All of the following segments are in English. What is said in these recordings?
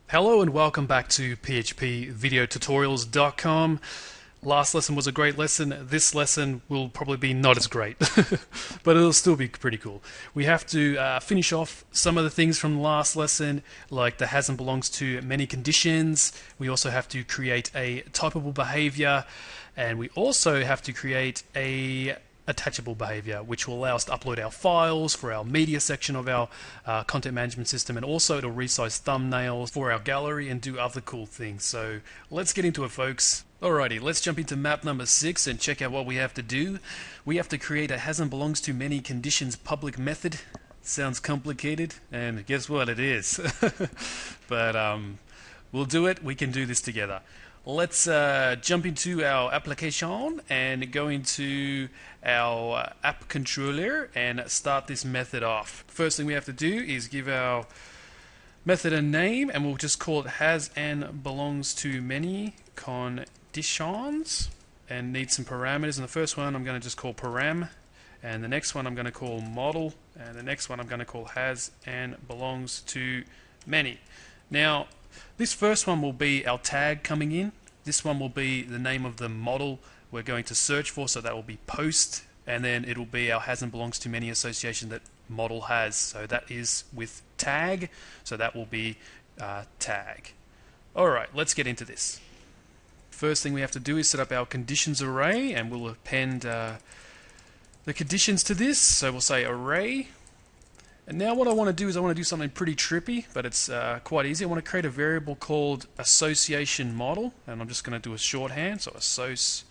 Hello and welcome back to phpvideotutorials.com. Last lesson was a great lesson. This lesson will probably be not as great, but it'll still be pretty cool. We have to finish off some of the things from the last lesson, like the has and belongs to many conditions. We also have to create a typable behavior, and we also have to create a attachable behavior, which will allow us to upload our files for our media section of our content management system, and also it'll resize thumbnails for our gallery and do other cool things. So let's get into it, folks. Alrighty, let's jump into map number 6 and check out what we have to do. We have to create a has and belongs to many conditions public method. Sounds complicated, and guess what, it is. But we'll do it. We can do this together. Let's jump into our application and go into our app controller and start this method off. First thing we have to do is give our method a name, and we'll just call it has and belongs to many conditions, and need some parameters. And the first one I'm going to just call param, and the next one I'm going to call model, and the next one I'm going to call has and belongs to many. Now this first one will be our tag coming in. This one will be the name of the model we're going to search for, so that will be post, and then it'll be our has and belongs to many association that model has. So that is with tag, so that will be tag. Alright, let's get into this. First thing we have to do is set up our conditions array, and we'll append the conditions to this. So we'll say array. And now what I want to do is I want to do something pretty trippy, but it's quite easy. I want to create a variable called association model, and I'm just going to do a shorthand, so assoc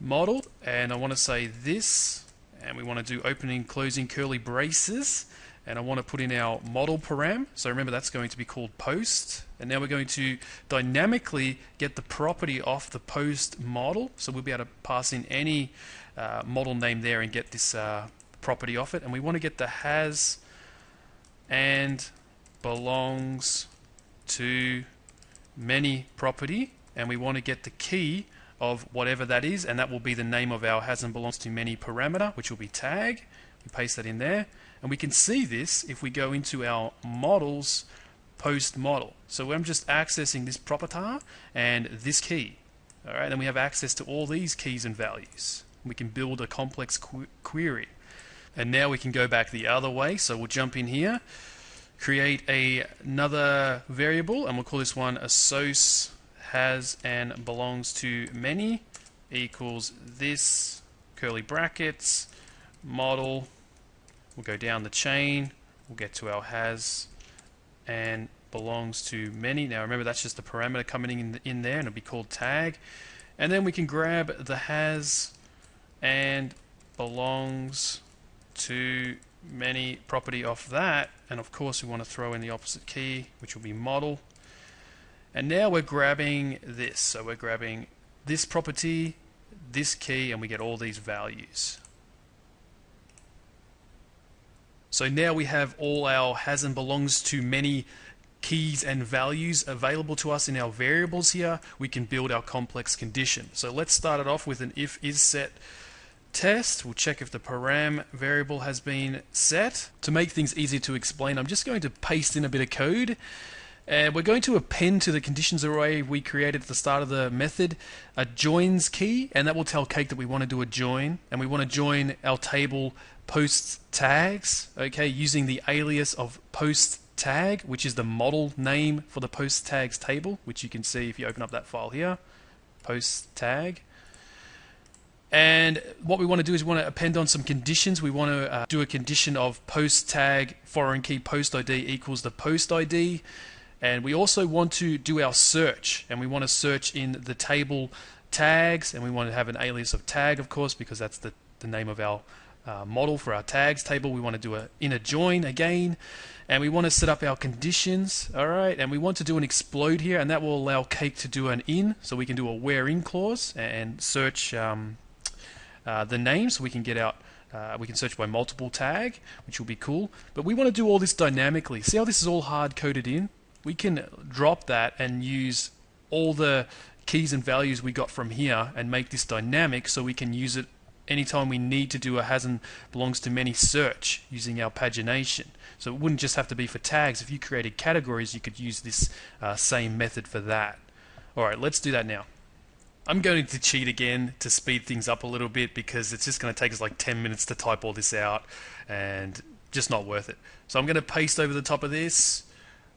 model, and I want to say this, and we want to do opening, closing curly braces, and I want to put in our model param. So remember, that's going to be called post, and now we're going to dynamically get the property off the post model, so we'll be able to pass in any model name there and get this property off it. And we want to get the has and belongs to many property, and we want to get the key of whatever that is, and that will be the name of our has and belongs to many parameter, which will be tag. We paste that in there, and we can see this if we go into our models post model. So I'm just accessing this property and this key. Alright, and we have access to all these keys and values. We can build a complex query. And now we can go back the other way, so we'll jump in here, create another variable, and we'll call this one assoc has and belongs to many equals this curly brackets model. We'll go down the chain, we'll get to our has and belongs to many. Now remember, that's just the parameter coming in there, and it'll be called tag. And then we can grab the has and belongs to many property off that, and of course we want to throw in the opposite key, which will be model. And now we're grabbing this, so we're grabbing this property, this key, and we get all these values. So now we have all our has and belongs to many keys and values available to us in our variables here. We can build our complex condition. So let's start it off with an if is set test. We'll check if the param variable has been set. To make things easier to explain, I'm just going to paste in a bit of code, and we're going to append to the conditions array we created at the start of the method a joins key, and that will tell Cake that we want to do a join, and we want to join our table post tags, okay, using the alias of post tag, which is the model name for the post tags table, which you can see if you open up that file here, post tag. And what we want to do is we want to append on some conditions. We want to do a condition of post tag foreign key post ID equals the post ID, and we also want to do our search, and we want to search in the table tags, and we want to have an alias of tag, of course, because that's the name of our model for our tags table. We want to do an inner join again, and we want to set up our conditions. All right, and we want to do an explode here, and that will allow Cake to do an in, so we can do a where in clause and search the name, so we can get out. We can search by multiple tag, which will be cool. But we want to do all this dynamically. See how this is all hard coded in? We can drop that and use all the keys and values we got from here and make this dynamic, so we can use it anytime we need to do a has and belongs to many search using our pagination. So it wouldn't just have to be for tags. If you created categories, you could use this same method for that. Alright, let's do that now. I'm going to cheat again to speed things up a little bit, because it's just going to take us like 10 minutes to type all this out and just not worth it. So I'm going to paste over the top of this,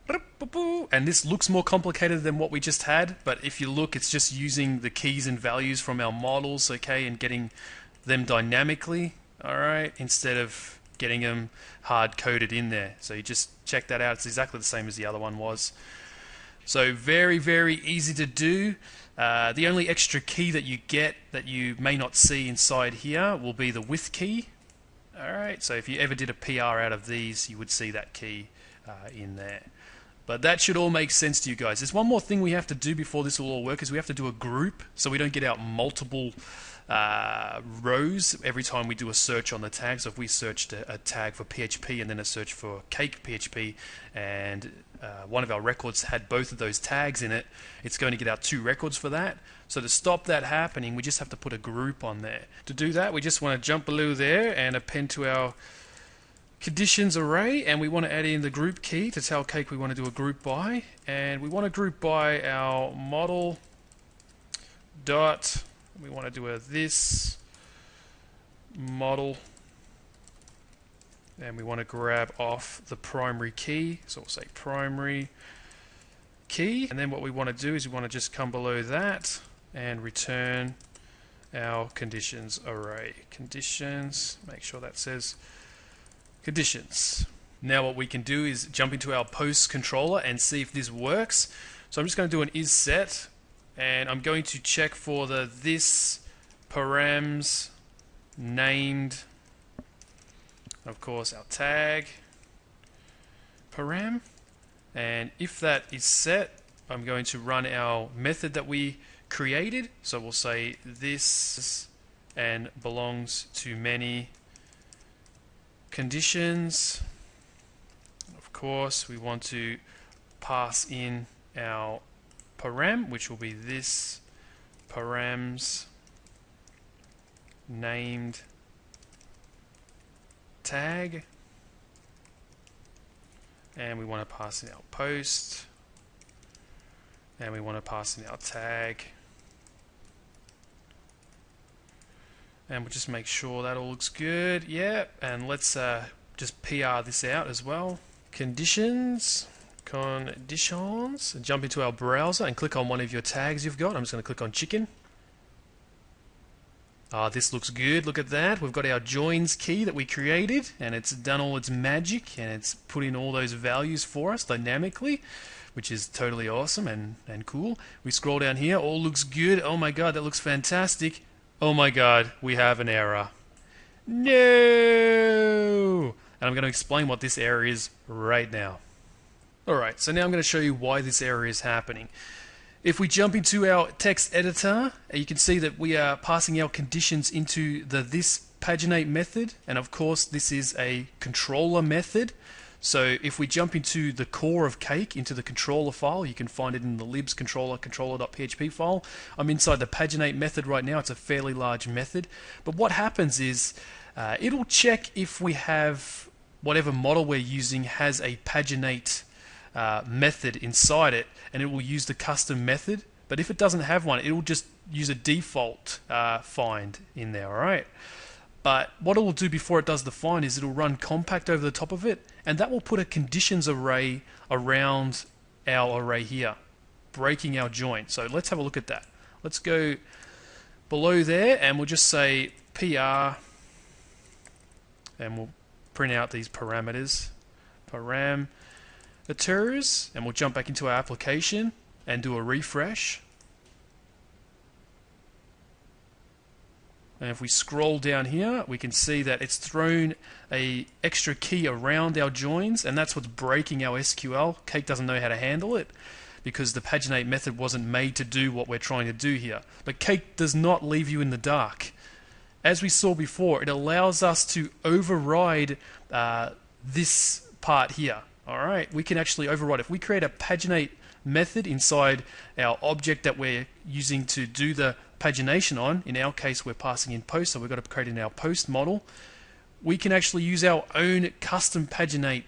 and this looks more complicated than what we just had, but if you look, it's just using the keys and values from our models, okay, and getting them dynamically, alright, instead of getting them hard coded in there. So you just check that out. It's exactly the same as the other one was. So very, very easy to do. The only extra key that you get that you may not see inside here will be the with key. Alright, so if you ever did a PR out of these, you would see that key in there. But that should all make sense to you guys. There's one more thing we have to do before this will all work, is we have to do a group, so we don't get out multiple rows every time we do a search on the tag. So if we searched a tag for PHP and then a search for Cake PHP, and one of our records had both of those tags in it, it's going to get out 2 records for that. So to stop that happening, we just have to put a group on there. To do that, we just want to jump below there and append to our conditions array, and we want to add in the group key to tell Cake we want to do a group by, and we want to group by our model dot, we want to do a this model, and we want to grab off the primary key, so we'll say primary key, and then what we want to do is we want to just come below that and return our conditions array. Conditions, make sure that says conditions. Now what we can do is jump into our post controller and see if this works. So I'm just going to do an is set, and I'm going to check for the this params named, of course, our tag param, and if that is set, I'm going to run our method that we created. So we'll say this and belongs to many conditions. Of course, we want to pass in our param, which will be this params named tag, and we want to pass in our post, and we want to pass in our tag, and we'll just make sure that all looks good. Yeah, and let's just PR this out as well. Conditions, jump into our browser and click on one of your tags you've got. I'm just going to click on chicken. This looks good. Look at that. We've got our joins key that we created, and it's done all its magic, and it's put in all those values for us dynamically, which is totally awesome and cool. We scroll down here. All looks good. Oh my god, that looks fantastic. Oh my god, we have an error. No! And I'm going to explain what this error is right now. Alright, so now I'm going to show you why this error is happening. If we jump into our text editor, you can see that we are passing our conditions into the this paginate method, and of course this is a controller method. So if we jump into the core of Cake, into the controller file, you can find it in the libs controller.php file. I'm inside the paginate method right now. It's a fairly large method. But what happens is it'll check if we have whatever model we're using has a paginate method inside it, and it will use the custom method. But if it doesn't have one, it will just use a default find in there, alright? But what it will do before it does the find is it'll run compact over the top of it, and that will put a conditions array around our array here, breaking our join. So let's have a look at that. Let's go below there, and we'll just say PR, and we'll print out these parameters, parameters, and we'll jump back into our application and do a refresh. And if we scroll down here, we can see that it's thrown a extra key around our joins, and that's what's breaking our SQL. Cake doesn't know how to handle it because the paginate method wasn't made to do what we're trying to do here. But Cake does not leave you in the dark. As we saw before, it allows us to override this part here. Alright, we can actually override. If we create a paginate method inside our object that we're using to do the pagination on, in our case we're passing in post, so we've got to create in our post model, we can actually use our own custom paginate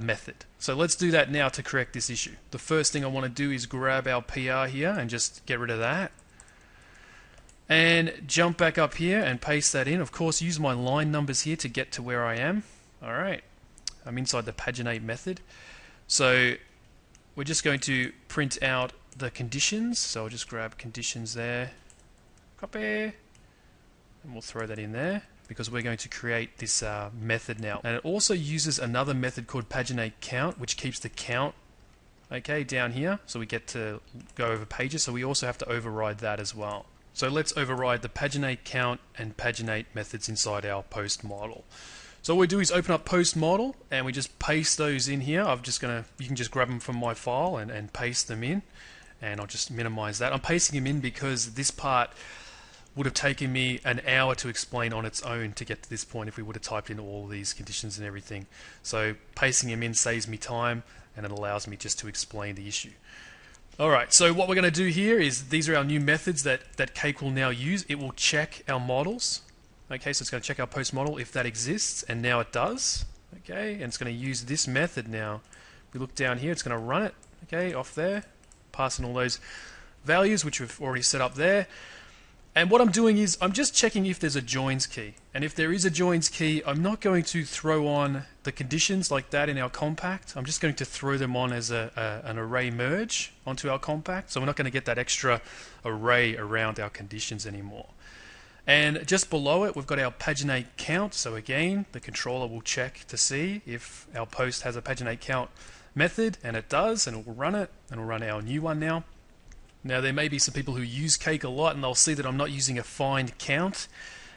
method. So let's do that now to correct this issue. The first thing I want to do is grab our PR here and just get rid of that. And jump back up here and paste that in. Of course, use my line numbers here to get to where I am. Alright, I'm inside the paginate method. So we're just going to print out the conditions. So I'll just grab conditions there, copy, and we'll throw that in there because we're going to create this method now. And it also uses another method called paginate count, which keeps the count down here, so we get to go over pages. So we also have to override that as well. So let's override the paginate count and paginate methods inside our post model. So what we do is open up post model and we just paste those in here. You can just grab them from my file and paste them in, and I'll just minimize that. I'm pasting them in because this part would have taken me an hour to explain on its own to get to this point if we would have typed in all these conditions and everything. So pasting them in saves me time and it allows me just to explain the issue. Alright, so what we're going to do here is these are our new methods that Cake will now use. It will check our models. Okay, so it's going to check our post model if that exists, and now it does. Okay, and it's going to use this method now. If we look down here, it's going to run it. Okay, off there, passing all those values which we've already set up there. And what I'm doing is I'm just checking if there's a joins key. And if there is a joins key, I'm not going to throw on the conditions like that in our compact. I'm just going to throw them on as an array merge onto our compact. So we're not going to get that extra array around our conditions anymore. And just below it, we've got our paginate count. So again, the controller will check to see if our post has a paginate count method, and it does, and it will run it, and we'll run our new one now. Now there may be some people who use Cake a lot and they'll see that I'm not using a find count,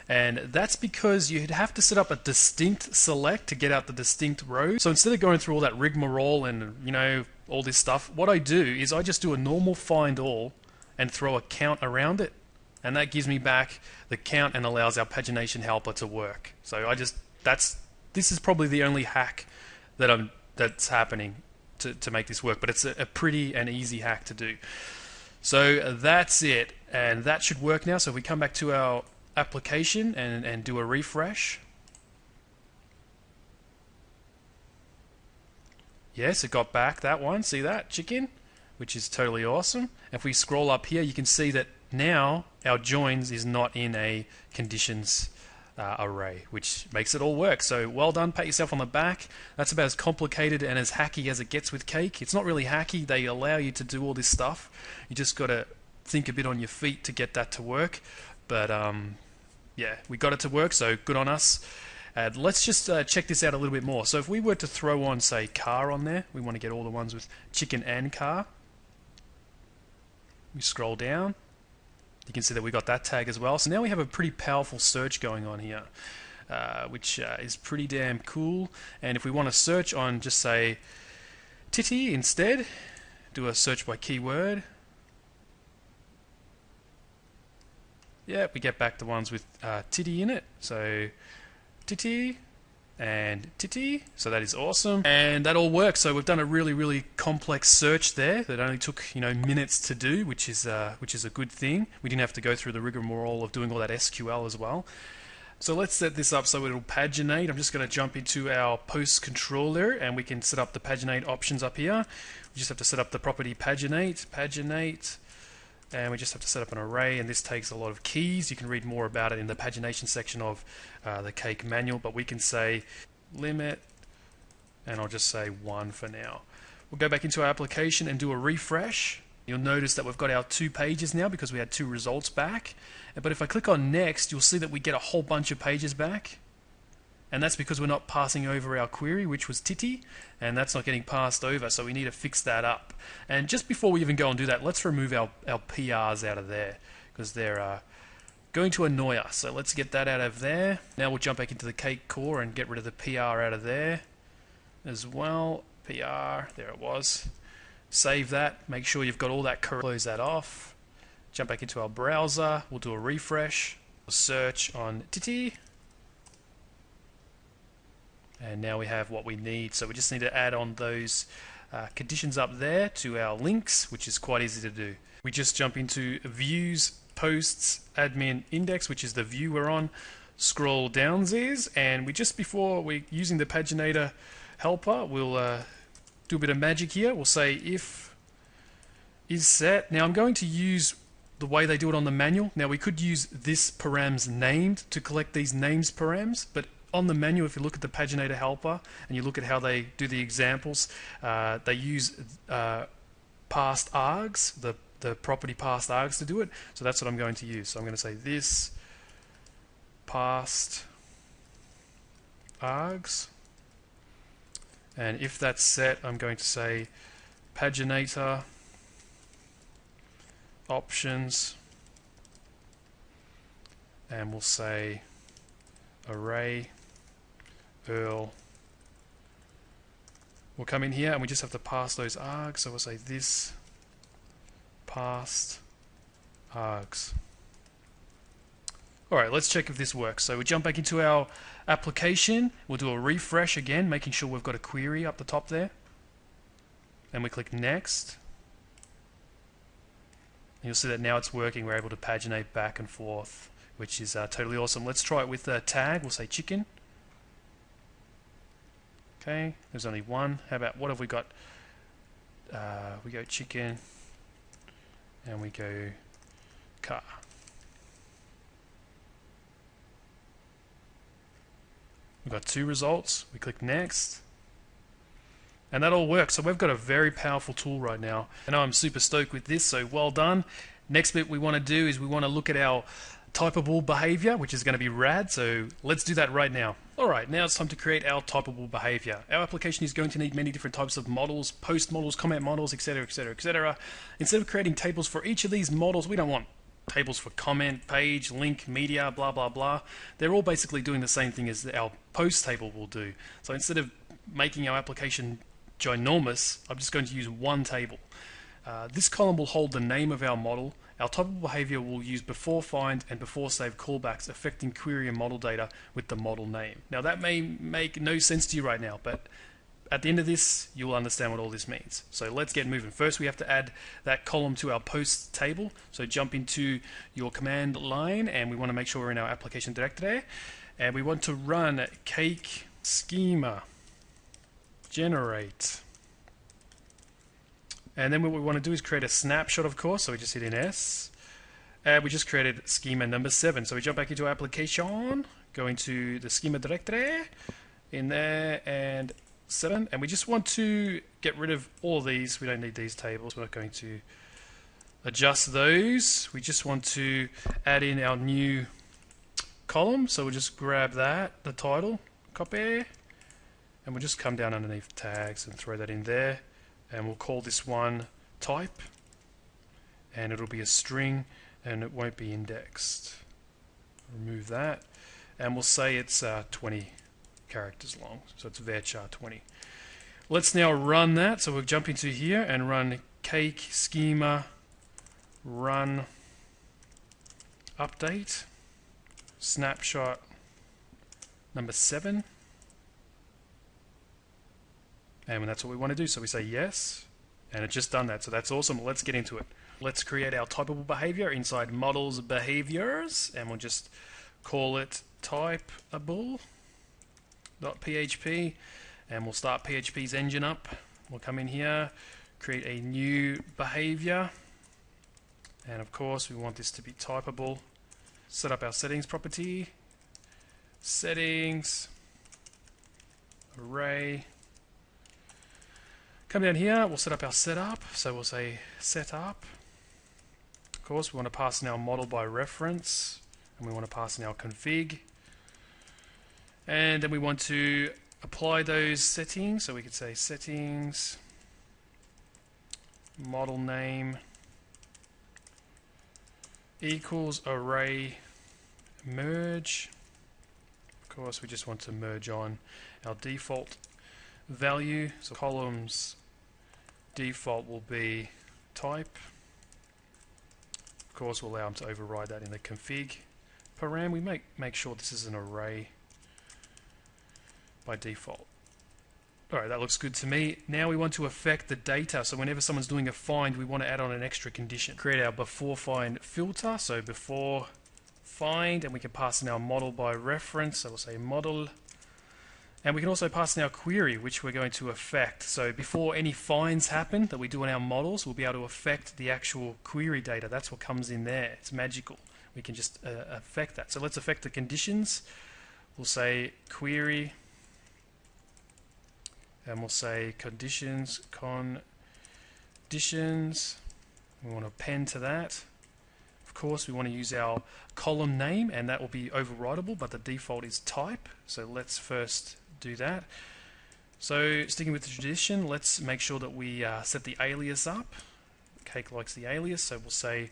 and that's because you'd have to set up a distinct select to get out the distinct rows. So instead of going through all that rigmarole and all this stuff, what I do is I just do a normal find all and throw a count around it, and that gives me back the count and allows our pagination helper to work. So this is probably the only hack that's happening to make this work, but it's a pretty and easy hack to do. So that's it, and that should work now. So if we come back to our application and do a refresh, yes, it got back that one. See that, chicken? Which is totally awesome. If we scroll up here, you can see that now our joins is not in a conditions array, which makes it all work. So well done, pat yourself on the back. That's about as complicated and as hacky as it gets with Cake. It's not really hacky, they allow you to do all this stuff. You just got to think a bit on your feet to get that to work. But yeah, we got it to work, so good on us. Let's just check this out a little bit more. So if we were to throw on, say, car on there, we want to get all the ones with chicken and car. We scroll down. You can see that we got that tag as well. So now we have a pretty powerful search going on here, which is pretty damn cool. And if we want to search on, just say, titty instead, do a search by keyword. Yeah, we get back the ones with titty in it. So titty and titty. So that is awesome, and that all works. So we've done a really complex search there that only took minutes to do, which is a good thing. We didn't have to go through the rigmarole of doing all that SQL as well. So let's set this up so it'll paginate. I'm just going to jump into our post controller and we can set up the paginate options up here. We just have to set up the property paginate, and we just have to set up an array, and this takes a lot of keys. You can read more about it in the pagination section of the Cake manual, but we can say limit, and I'll just say 1 for now. We'll go back into our application and do a refresh. You'll notice that we've got our 2 pages now because we had 2 results back. But if I click on next, you'll see that we get a whole bunch of pages back. And that's because we're not passing over our query, which was titty, and that's not getting passed over, so we need to fix that up. And just before we even go and do that, let's remove our PRs out of there, because they're going to annoy us. So let's get that out of there. Now we'll jump back into the Cake core and get rid of the PR out of there as well. PR, there it was. Save that, make sure you've got all that correct. Close that off. Jump back into our browser. We'll do a refresh. Search on Titi. And now we have what we need. So we just need to add on those conditions up there to our links, which is quite easy to do. We just jump into views, posts, admin index, which is the view we're on. Scroll downstairs, and before we're using the paginator helper, we'll do a bit of magic here. We'll say if is set. Now I'm going to use the way they do it on the manual. Now we could use this params named to collect these names params, but on the manual, if you look at the paginator helper and you look at how they do the examples, they use past args, the property past args to do it. So that's what I'm going to use. So I'm going to say this past args, and if that's set, I'm going to say paginator options, and we'll say array Earl. We'll come in here and we just have to pass those args. So we'll say this past args. Alright, let's check if this works. So we jump back into our application. We'll do a refresh again, making sure we've got a query up the top there. And we click next. And you'll see that now it's working. We're able to paginate back and forth, which is totally awesome. Let's try it with a tag. We'll say chicken. Okay, there's only one. How about, what have we got? We go chicken, and we go car. We've got 2 results. We click next, and that all works. So we've got a very powerful tool right now, and I'm super stoked with this, so well done. Next bit we want to do is we want to look at our typable behavior, which is going to be rad, so let's do that right now. Alright, now it's time to create our typable behavior. Our application is going to need many different types of models, post models, comment models, etc, etc, etc. Instead of creating tables for each of these models, we don't want tables for comment, page, link, media, blah blah blah. They're all basically doing the same thing as our post table will do. So instead of making our application ginormous, I'm just going to use one table. This column will hold the name of our model. Our typable behavior will use before find and before save callbacks affecting query and model data with the model name. Now that may make no sense to you right now, but at the end of this you'll understand what all this means. So let's get moving. First we have to add that column to our post table. So jump into your command line and we want to make sure we're in our application directory, and we want to run cake schema generate. And then what we want to do is create a snapshot, of course, so we just hit in S. And we just created schema number 7. So we jump back into our application, go into the schema directory, in there, and 7. And we just want to get rid of all of these. We don't need these tables. We're not going to adjust those. We just want to add in our new column. So we'll just grab that, the title, copy, and we'll just come down underneath tags and throw that in there. And we'll call this one type, and it'll be a string and it won't be indexed. Remove that, and we'll say it's 20 characters long, so it's varchar 20. Let's now run that. So we'll jump into here and run cake schema run update snapshot number 7. And that's what we want to do. So we say yes, and it's just done that. So that's awesome. Let's get into it. Let's create our typable behavior inside models behaviors, and we'll just call it typable.php, and we'll start PHP's engine up. We'll come in here, create a new behavior, and of course we want this to be typable. Set up our settings property, settings, array. Come down here, we'll set up our setup, so we'll say setup. Of course, we want to pass in our model by reference, and we want to pass in our config. And then we want to apply those settings, so we could say settings, model name equals array merge. Of course, we just want to merge on our default value. So columns default will be type. Of course, we'll allow them to override that in the config param. We make sure this is an array by default. Alright, that looks good to me. Now we want to affect the data. So whenever someone's doing a find, we want to add on an extra condition. Create our before find filter. So before find, and we can pass in our model by reference. So we'll say model. And we can also pass in our query, which we're going to affect. So before any finds happen that we do in our models, we'll be able to affect the actual query data. That's what comes in there. It's magical. We can just affect that. So let's affect the conditions. We'll say query, and we'll say conditions. We want to append to that. Of course, we want to use our column name, and that will be overridable, but the default is type. So let's first do that. So sticking with the tradition, let's make sure that we set the alias up. Cake likes the alias, so we'll say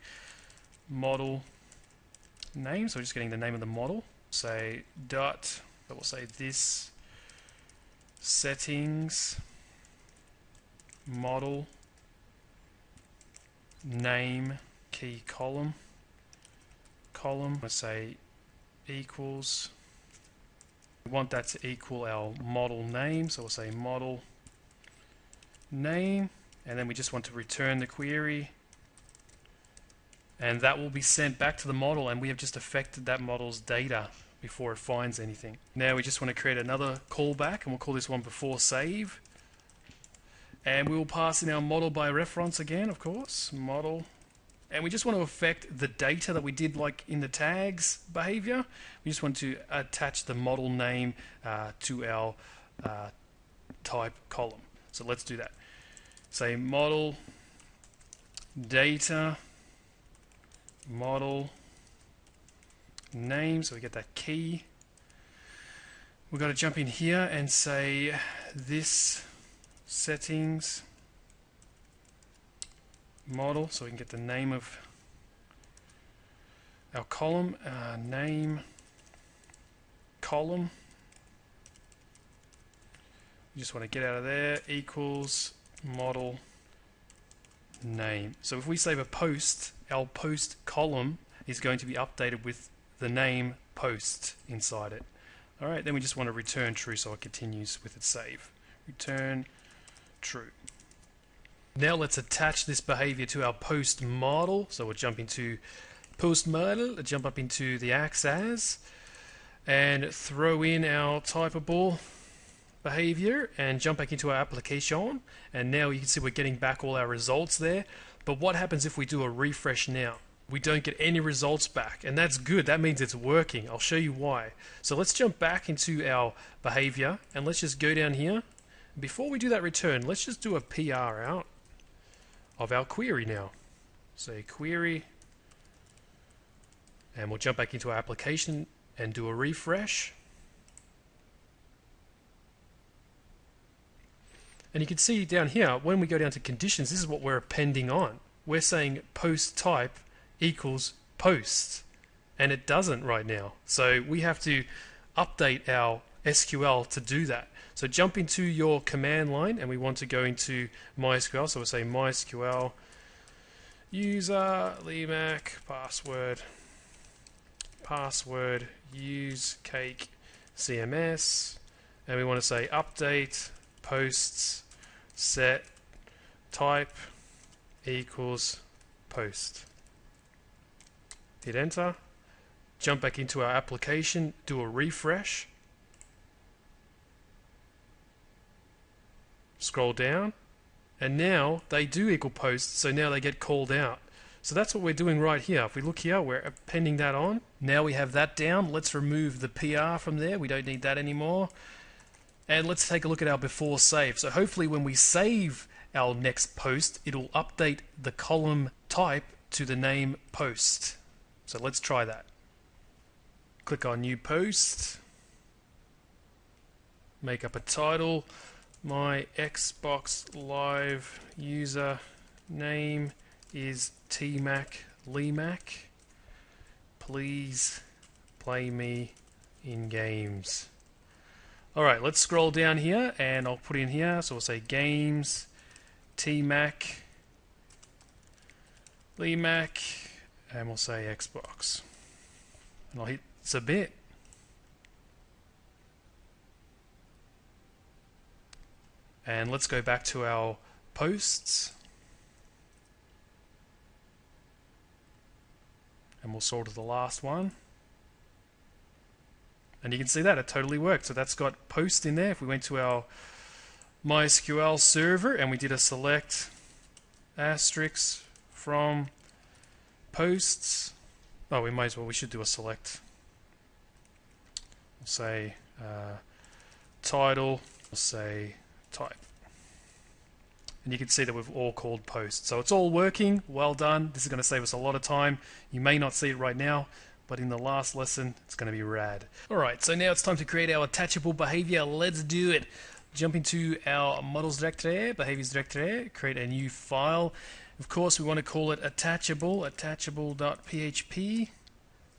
model name. So we're just getting the name of the model. Say dot, but we'll say this settings model name key column. We'll say equals. We want that to equal our model name, so we'll say model name, and then we just want to return the query, and that will be sent back to the model, and we have just affected that model's data before it finds anything. Now we just want to create another callback, and we'll call this one before save, and we will pass in our model by reference again, of course, model. And we just want to affect the data that we did like in the tags behavior. We just want to attach the model name to our type column. So let's do that. Say model data model name, so we get that key. We've got to jump in here and say this settings model, so we can get the name of our column, name column. We just want to get out of there, equals model name. So if we save a post, our post column is going to be updated with the name post inside it. Alright, then we just want to return true, so it continues with its save. Return true. Now let's attach this behavior to our post model. So we'll jump into post model, jump up into the acts as, and throw in our typeable behavior and jump back into our application. And now you can see we're getting back all our results there. But what happens if we do a refresh now? We don't get any results back, and that's good. That means it's working. I'll show you why. So let's jump back into our behavior, and let's just go down here. Before we do that return, let's just do a PR out of our query now. Say query, and we'll jump back into our application and do a refresh. And you can see down here, when we go down to conditions, this is what we're appending on. We're saying post type equals post, and it doesn't right now. So we have to update our SQL to do that. So jump into your command line, and we want to go into MySQL. So we'll say MySQL user limac password use Cake CMS, and we want to say update posts set type equals post. Hit enter. Jump back into our application, do a refresh. Scroll down, and now they do equal post, so now they get called out. So that's what we're doing right here. If we look here, we're appending that on. Now we have that down. Let's remove the PR from there. We don't need that anymore. And let's take a look at our before save. So hopefully when we save our next post, it'll update the column type to the name post. So let's try that. Click on new post. Make up a title. My Xbox Live user name is tmac limac. Please play me in games. Alright, let's scroll down here and I'll put in here, so we'll say games, TMac, LeMac, and we'll say Xbox. And I'll hit submit. And let's go back to our posts. And we'll sort of the last one. And you can see that it totally worked. So that's got post in there. If we went to our MySQL server and we did a select asterisk from posts. Oh, we should do a select. We'll say title, we'll say type. And you can see that we've all called posts. So it's all working. Well done. This is going to save us a lot of time. You may not see it right now, but in the last lesson, it's going to be rad. Alright, so now it's time to create our attachable behavior. Let's do it. Jump into our models directory, behaviors directory, create a new file. Of course, we want to call it attachable, attachable.php.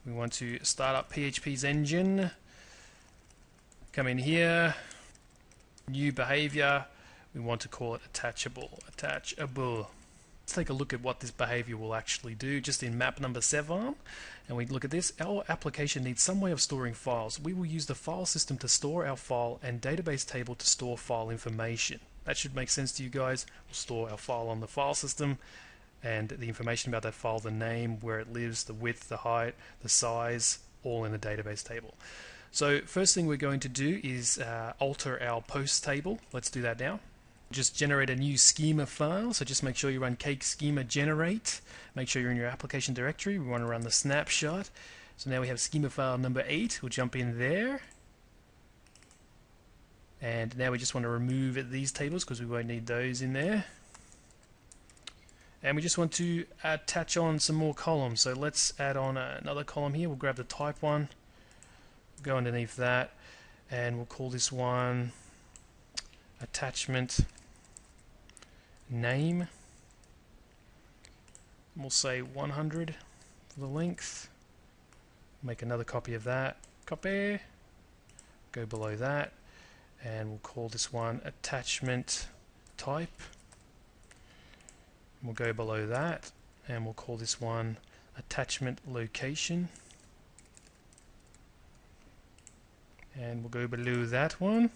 We want to start up PHP's engine. Come in here, new behavior. We want to call it attachable. Let's take a look at what this behavior will actually do just in map number 7. And we look at this. Our application needs some way of storing files. We will use the file system to store our file and database table to store file information. That should make sense to you guys. We'll store our file on the file system and the information about that file, the name, where it lives, the width, the height, the size, all in the database table. So first thing we're going to do is alter our post table. Let's do that now. Just generate a new schema file, so just make sure you run cake schema generate. Make sure you're in your application directory. We want to run the snapshot. So now we have schema file number 8. We'll jump in there. And now we just want to remove these tables because we won't need those in there. And we just want to attach on some more columns. So let's add on another column here. We'll grab the type one, go underneath that, and we'll call this one attachment name. We'll say 100 for the length. Make another copy of that. Copy. Go below that. And we'll call this one attachment type. We'll go below that. And we'll call this one attachment location. And we'll go below that one.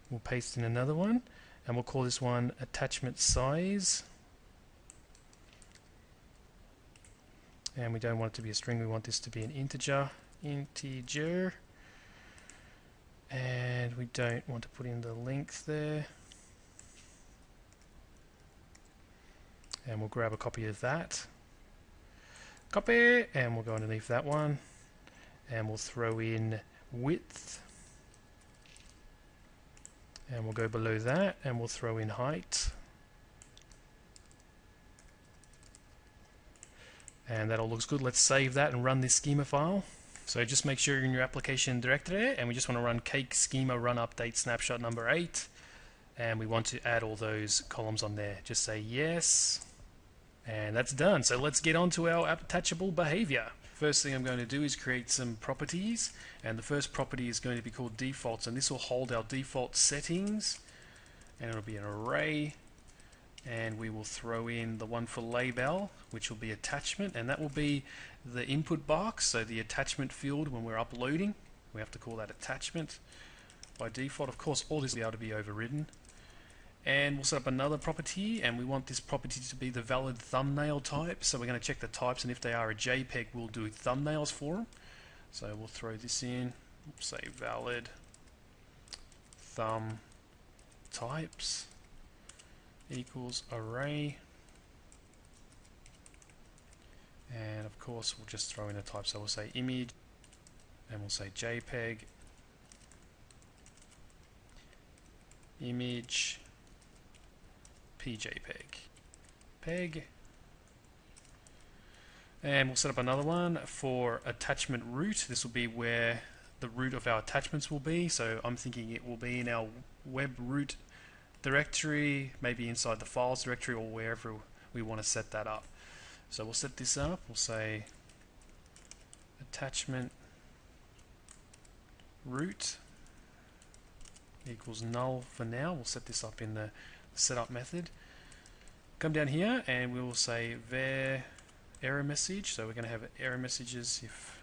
We'll paste in another one. And we'll call this one attachment size. And we don't want it to be a string, we want this to be an integer. And we don't want to put in the length there. And we'll grab a copy of that. Copy! And we'll go underneath that one. And we'll throw in width. And we'll go below that and we'll throw in height. And that all looks good. Let's save that and run this schema file. So just make sure you're in your application directory, and we just want to run cake schema run update snapshot number 8. And we want to add all those columns on there. Just say yes. And that's done. So let's get on to our attachable behavior. First thing I'm going to do is create some properties, and the first property is going to be called defaults, and this will hold our default settings, and it'll be an array, and we will throw in the one for label, which will be attachment, and that will be the input box, so the attachment field when we're uploading. We have to call that attachment by default. Of course, all this will be able to be overridden. And we'll set up another property, and we want this property to be the valid thumbnail type. So we're going to check the types, and if they are a JPEG, we'll do thumbnails for them. So we'll throw this in, we'll say valid thumb types equals array. And of course, we'll just throw in a type. So we'll say image, and we'll say JPEG, image, PJPEG, PEG, and we'll set up another one for attachment root. This will be where the root of our attachments will be. So I'm thinking it will be in our web root directory, maybe inside the files directory or wherever we want to set that up. So we'll set this up. We'll say attachment root equals null for now. We'll set this up in the setup method. Come down here and we will say var error message. So we're going to have error messages if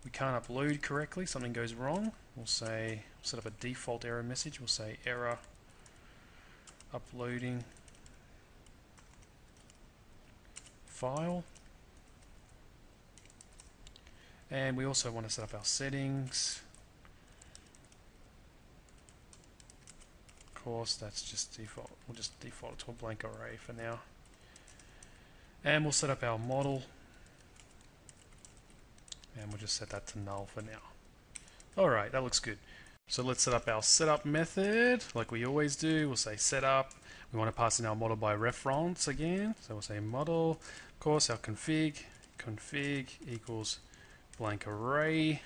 we can't upload correctly, something goes wrong. We'll say, set up a default error message. We'll say error uploading file. And we also want to set up our settings. Of course, that's just default. We'll just default it to a blank array for now. And we'll set up our model. And we'll just set that to null for now. Alright, that looks good. So let's set up our setup method like we always do. We'll say setup. We want to pass in our model by reference again. So we'll say model. Of course, our config equals blank array.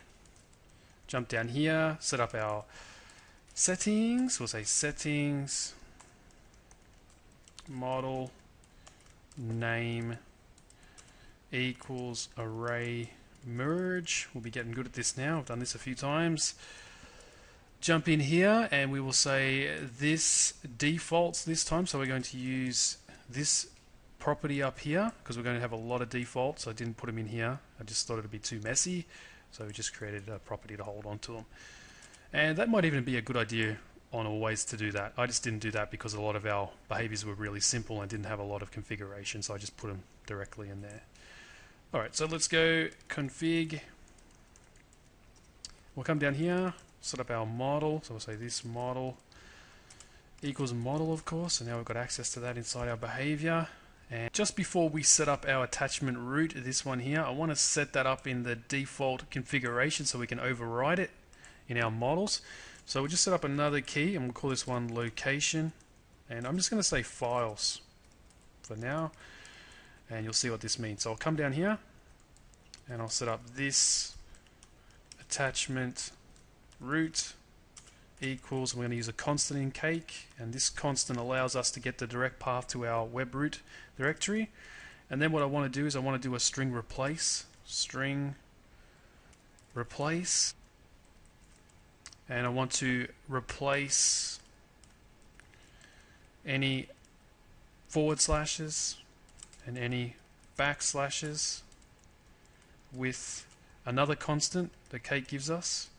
Jump down here, set up our settings. We'll say settings model name equals array merge. We'll be getting good at this now. I've done this a few times. Jump in here and we will say this defaults this time, so we're going to use this property up here because we're going to have a lot of defaults. I didn't put them in here. I just thought it would be too messy, so we just created a property to hold on to them. And that might even be a good idea on always to do that. I just didn't do that because a lot of our behaviors were really simple and didn't have a lot of configuration, so I just put them directly in there. Alright, so let's go config. We'll come down here, set up our model. So we'll say this model equals model, of course, and now we've got access to that inside our behavior. And just before we set up our attachment root, this one here, I want to set that up in the default configuration so we can override it in our models. So we'll just set up another key and we'll call this one location, and I'm just going to say files for now, and you'll see what this means. So I'll come down here and I'll set up this attachment root equals, we're going to use a constant in Cake, and this constant allows us to get the direct path to our web root directory. And then what I want to do is I want to do a string replace, and I want to replace any forward slashes and any backslashes with another constant that Cake gives us,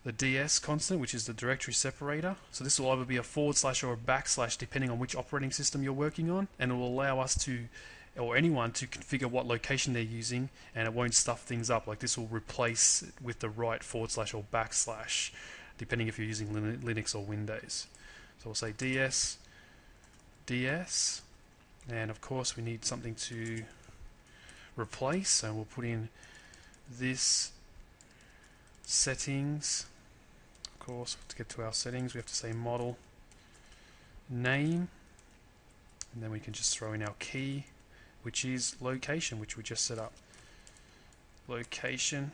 the ds constant, which is the directory separator. So this will either be a forward slash or a backslash depending on which operating system you're working on, and it will allow us to, or anyone, to configure what location they're using, and it won't stuff things up. Like this will replace with the right forward slash or backslash depending if you're using Linux or Windows. So we'll say ds, and of course we need something to replace, so we'll put in this settings. Of course, to get to our settings we have to say model name, and then we can just throw in our key, which is location, which we just set up. Location,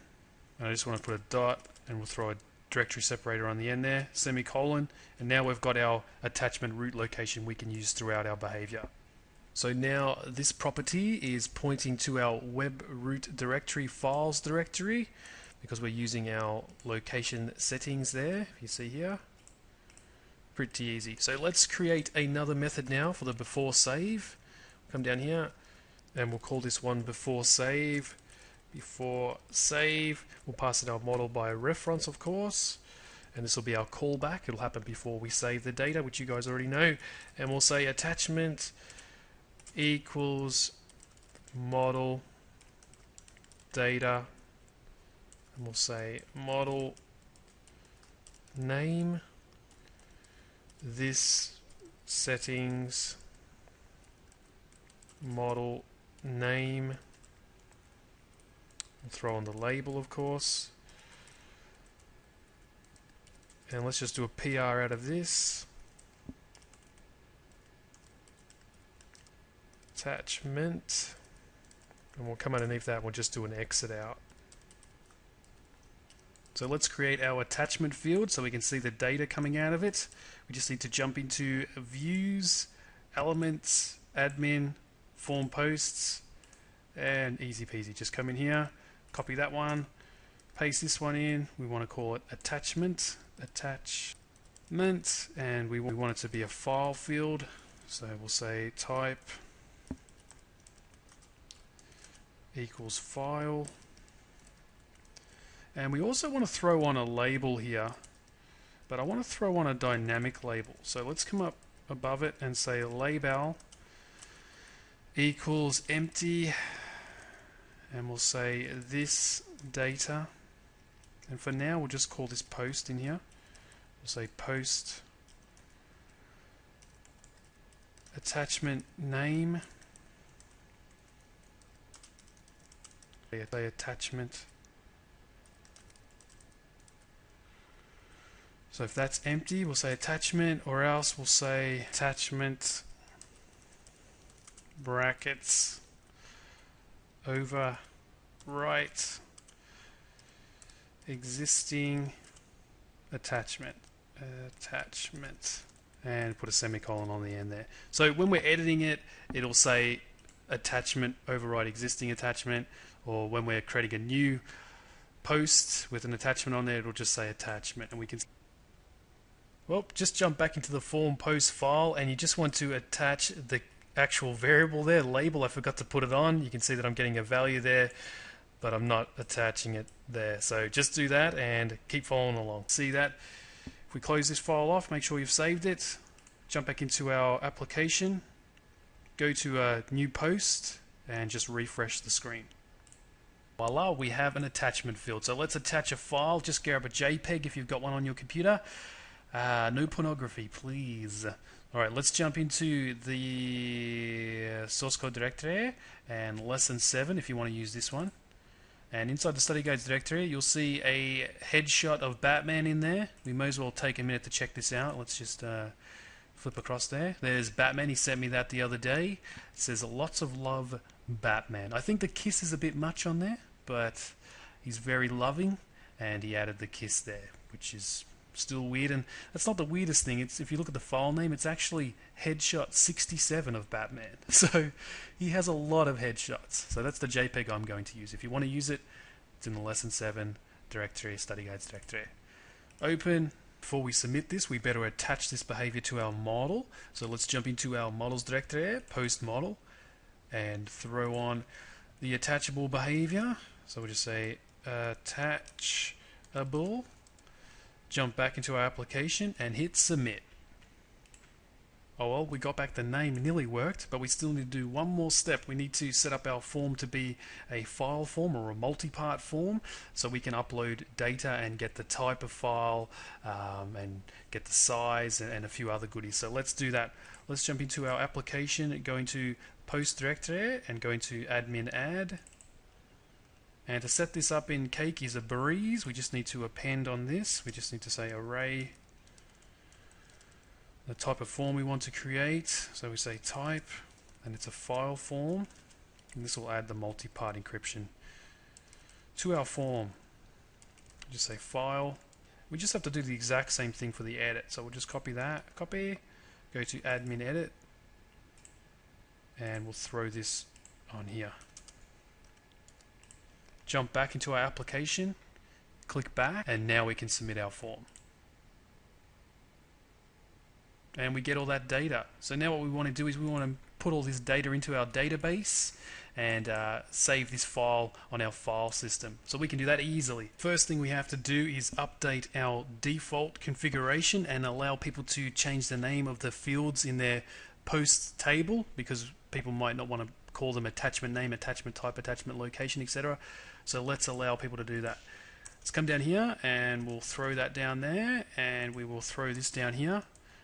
and I just want to put a dot, and we'll throw a directory separator on the end there, semicolon, and now we've got our attachment root location we can use throughout our behavior. So now this property is pointing to our web root directory files directory because we're using our location settings there, if you see here. Pretty easy. So let's create another method now for the before save. Come down here and we'll call this one before save. Before save, we'll pass it our model by reference, of course, and this will be our callback. It'll happen before we save the data, which you guys already know, and we'll say attachment equals model data, and we'll say model name, this settings model name. We'll throw on the label, of course, and let's just do a PR out of this. Attachment, and we'll come underneath that and we'll just do an exit out. So let's create our attachment field so we can see the data coming out of it. We just need to jump into views, elements, admin, form posts, and easy peasy. Just come in here, copy that one, paste this one in. We want to call it attachment, and we want it to be a file field. So we'll say type equals file. And we also want to throw on a label here, but I want to throw on a dynamic label. So let's come up above it and say label equals empty, and we'll say this data, and for now we'll just call this post in here. We'll say post attachment name, say attachment. So if that's empty, we'll say attachment, or else we'll say attachment brackets overwrite existing attachment, and put a semicolon on the end there. So when we're editing it, it'll say attachment override existing attachment, or when we're creating a new post with an attachment on there, it'll just say attachment, and we can. Well, just jump back into the form post file, and you just want to attach the actual variable there, label. I forgot to put it on. You can see that I'm getting a value there, but I'm not attaching it there. So just do that and keep following along. See that? If we close this file off, make sure you've saved it. Jump back into our application, go to a new post, and just refresh the screen. Voila, we have an attachment field. So let's attach a file. Just grab a JPEG if you've got one on your computer. No pornography, please. Alright, let's jump into the source code directory and lesson07 if you want to use this one. And inside the study guides directory, you'll see a headshot of Batman in there. We may as well take a minute to check this out. Let's just flip across there. There's Batman. He sent me that the other day. It says lots of love, Batman. I think the kiss is a bit much on there, but he's very loving, and he added the kiss there, which is still weird. And that's not the weirdest thing. It's, if you look at the file name, it's actually headshot 67 of Batman. So he has a lot of headshots. So that's the JPEG I'm going to use. If you want to use it, it's in the lesson7 directory, study guides directory. Open. Before we submit this, we better attach this behavior to our model. So let's jump into our models directory, post model, and throw on the attachable behavior. So we'll just say attachable. Jump back into our application and hit submit. Oh well, we got back the name, nearly worked, but we still need to do one more step. We need to set up our form to be a file form or a multi-part form, so we can upload data and get the type of file and get the size and a few other goodies. So let's do that. Let's jump into our application, go into post directory and go into admin add. And to set this up in Cake is a breeze. We just need to append on this. We just need to say array, the type of form we want to create. So we say type, and it's a file form. And this will add the multi-part encryption to our form. Just say file. We just have to do the exact same thing for the edit. So we'll just copy that, copy, go to admin edit, and we'll throw this on here. Jump back into our application, click back, and now we can submit our form. And we get all that data. So now what we want to do is we want to put all this data into our database and save this file on our file system. So we can do that easily. First thing we have to do is update our default configuration and allow people to change the name of the fields in their post table, because people might not want to call them attachment name, attachment type, attachment location, etc. So let's allow people to do that. Let's come down here and we'll throw that down there, and we will throw this down here.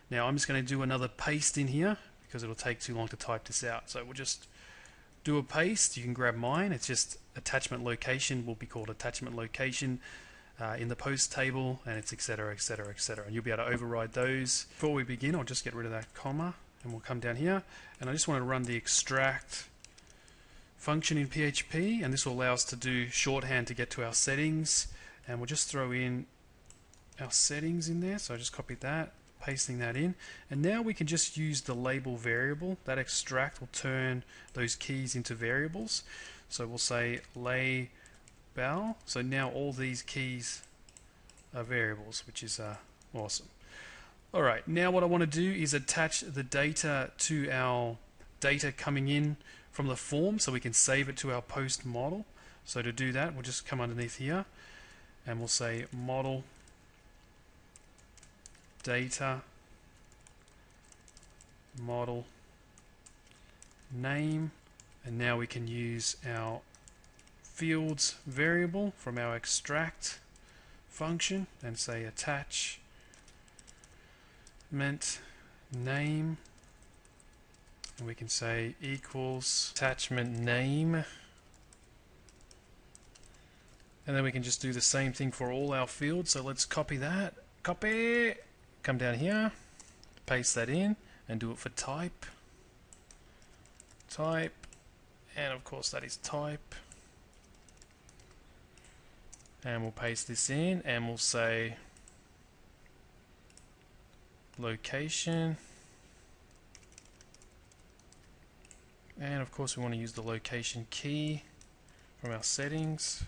Now I'm just going to do another paste in here because it'll take too long to type this out. So we'll just do a paste. You can grab mine. It's just attachment location will be called attachment location in the post table, and it's etc, etc, etc. And you'll be able to override those. Before we begin, I'll just get rid of that comma, and we'll come down here, and I just want to run the extract function in PHP, and this will allow us to do shorthand to get to our settings, and we'll just throw in our settings in there. So I just copied that, pasting that in, and now we can just use the label variable. That extract will turn those keys into variables. So we'll say label bow. So now all these keys are variables, which is awesome. Alright, now what I want to do is attach the data to our data coming in from the form so we can save it to our post model. So to do that, we'll just come underneath here and we'll say model data model name, and now we can use our fields variable from our extract function and say attachment name, and we can say equals attachment name, and then we can just do the same thing for all our fields. So let's copy that, come down here, paste that in, and do it for type, and of course that is type, and we'll paste this in and we'll say location, and of course we want to use the location key from our settings,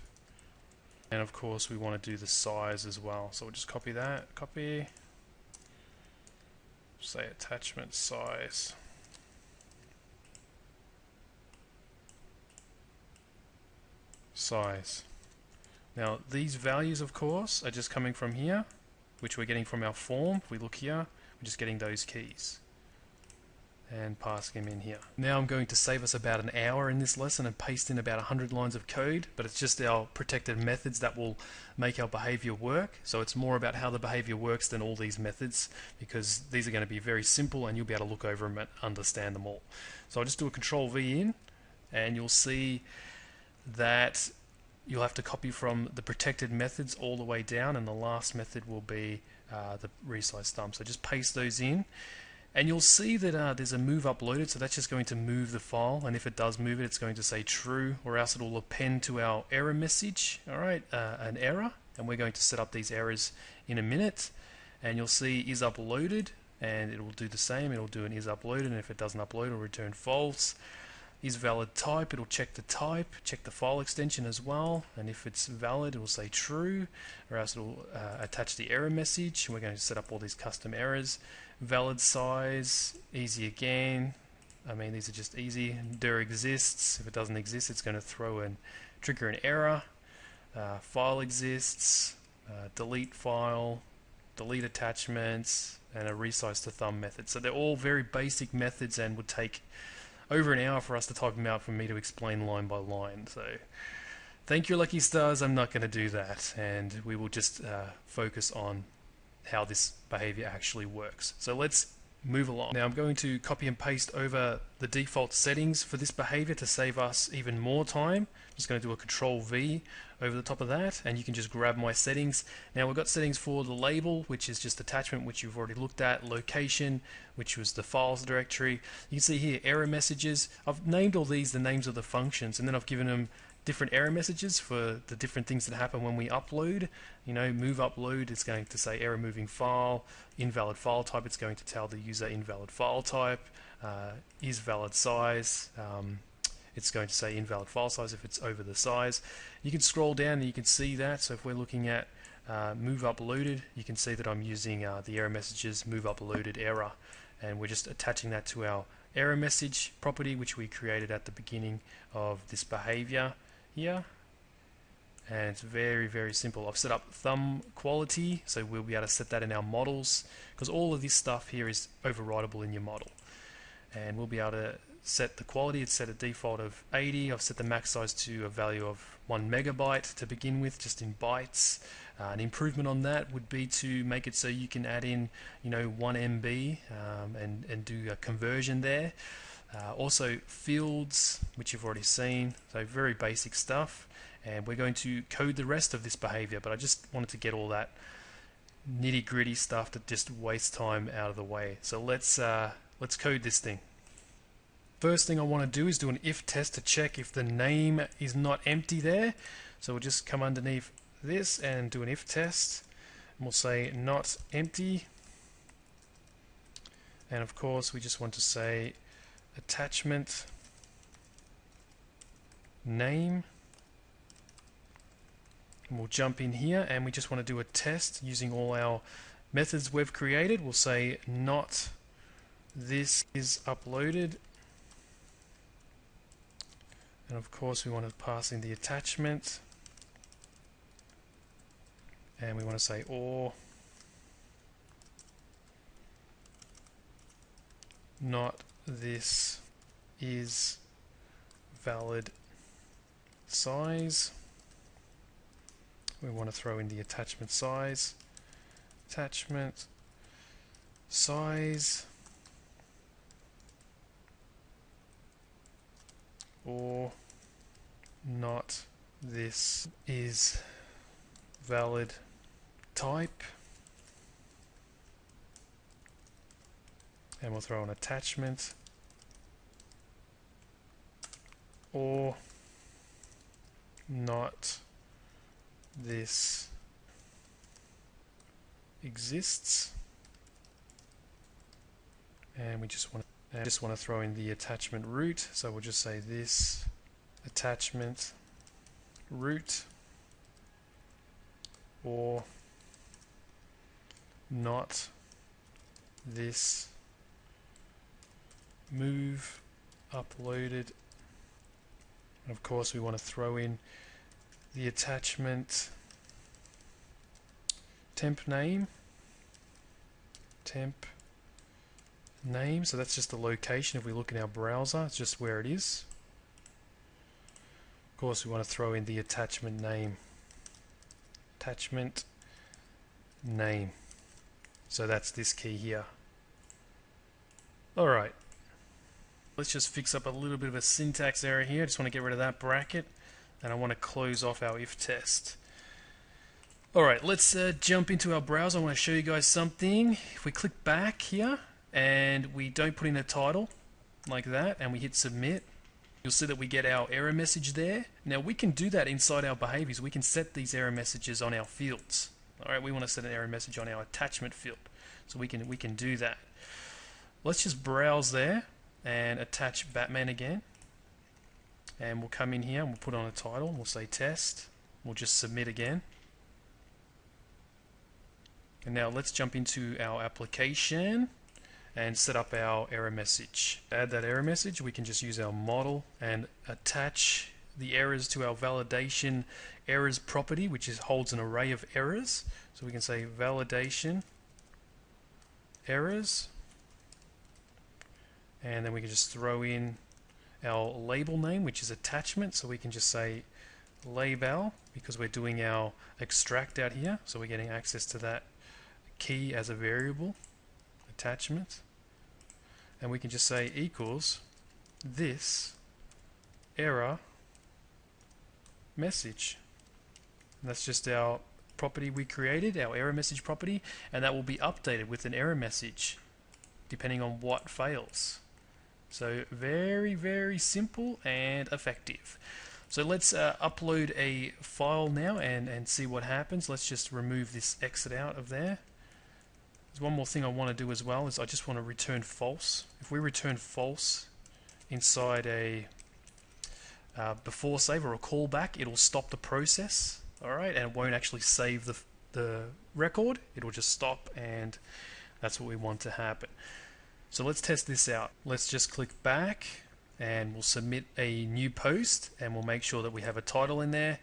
and of course we want to do the size as well. So we'll just copy that, say attachment size, Now these values of course are just coming from here, which we're getting from our form. If we look here, we're just getting those keys and passing them in here. Now I'm going to save us about an hour in this lesson and paste in about 100 lines of code, but it's just our protected methods that will make our behavior work. So it's more about how the behavior works than all these methods, because these are going to be very simple and you'll be able to look over them and understand them all. So I'll just do a Control V in, and you'll see that you'll have to copy from the protected methods all the way down, and the last method will be the resize thumb. So just paste those in, and you'll see that there's a move uploaded, so that's just going to move the file, and if it does move it, it's going to say true, or else it will append to our error message, alright, an error, and we're going to set up these errors in a minute. And you'll see is uploaded, and it will do the same, it will do an is uploaded, and if it doesn't upload, it will return false. Is valid type, it'll check the type, check the file extension as well, and if it's valid it will say true, or else it will attach the error message, and we're going to set up all these custom errors. Valid size, easy again, I mean these are just easy. Dir exists, if it doesn't exist it's going to throw and trigger an error. File exists, delete file, delete attachments, and a resize to thumb method. So they're all very basic methods and would take over an hour for us to type them out for me to explain line by line. So thank you, lucky stars, I'm not going to do that, and we will just focus on how this behavior actually works. So let's move along. Now I'm going to copy and paste over the default settings for this behavior to save us even more time. I'm just going to do a Control V over the top of that, and you can just grab my settings. Now we've got settings for the label, which is just attachment, which you've already looked at, location, which was the files directory. You can see here error messages. I've named all these the names of the functions, and then I've given them different error messages for the different things that happen when we upload. You know, move upload, it's going to say error moving file. Invalid file type, it's going to tell the user invalid file type. Is valid size, it's going to say invalid file size if it's over the size. You can scroll down and you can see that. So if we're looking at move uploaded, you can see that I'm using the error messages move uploaded error, and we're just attaching that to our error message property which we created at the beginning of this behavior here. And it's very, very simple. I've set up thumb quality, so we'll be able to set that in our models, because all of this stuff here is overridable in your model. And we'll be able to set the quality. It's set a default of 80. I've set the max size to a value of 1 megabyte to begin with, just in bytes. An improvement on that would be to make it so you can add in, you know, 1 MB and do a conversion there. Also fields, which you've already seen, so very basic stuff. And we're going to code the rest of this behavior, but I just wanted to get all that nitty-gritty stuff that just wastes time out of the way. So let's code this thing. First thing I want to do is do an if test to check if the name is not empty there. So we'll just come underneath this and do an if test, and we'll say not empty, and of course we just want to say attachment name And we'll jump in here and we just want to do a test using all our methods we've created. We'll say not this is uploaded, and of course we want to pass in the attachment, and we want to say or not this is valid size. We want to throw in the attachment size, attachment size, or not this is valid type, and we'll throw an attachment, or not this exists, and we just want to throw in the attachment root, so we'll just say this attachment root, or not this move uploaded. And of course we want to throw in the attachment temp name, so that's just the location. If we look in our browser, it's just where it is. Of course we want to throw in the attachment name, so that's this key here. Alright, let's just fix up a little bit of a syntax error here. I just want to get rid of that bracket, and I want to close off our if test. Alright, let's jump into our browser. I want to show you guys something. If we click back here and we don't put in a title like that and we hit submit, you'll see that we get our error message there. Now we can do that inside our behaviors. We can set these error messages on our fields. Alright, we want to set an error message on our attachment field, so we can do that. Let's just browse there and attach Batman again, and we'll come in here and we'll put on a title and we'll say test. We'll just submit again, and now let's jump into our application and set up our error message. To add that error message, we can just use our model and attach the errors to our validation errors property, which holds an array of errors. So we can say validation errors, and then we can just throw in our label name, which is attachment. So we can just say label, because we're doing our extract out here, so we're getting access to that key as a variable, attachment, and we can just say equals this error message. And that's just our property we created, our error message property, and that will be updated with an error message depending on what fails. So very, very simple and effective. So let's upload a file now and see what happens. Let's just remove this exit out of there. There's one more thing I want to do as well, is I just want to return false. If we return false inside a before save or a callback, it'll stop the process, alright, and it won't actually save the record. It'll just stop, and that's what we want to happen. So let's test this out. Let's just click back and we'll submit a new post, and we'll make sure that we have a title in there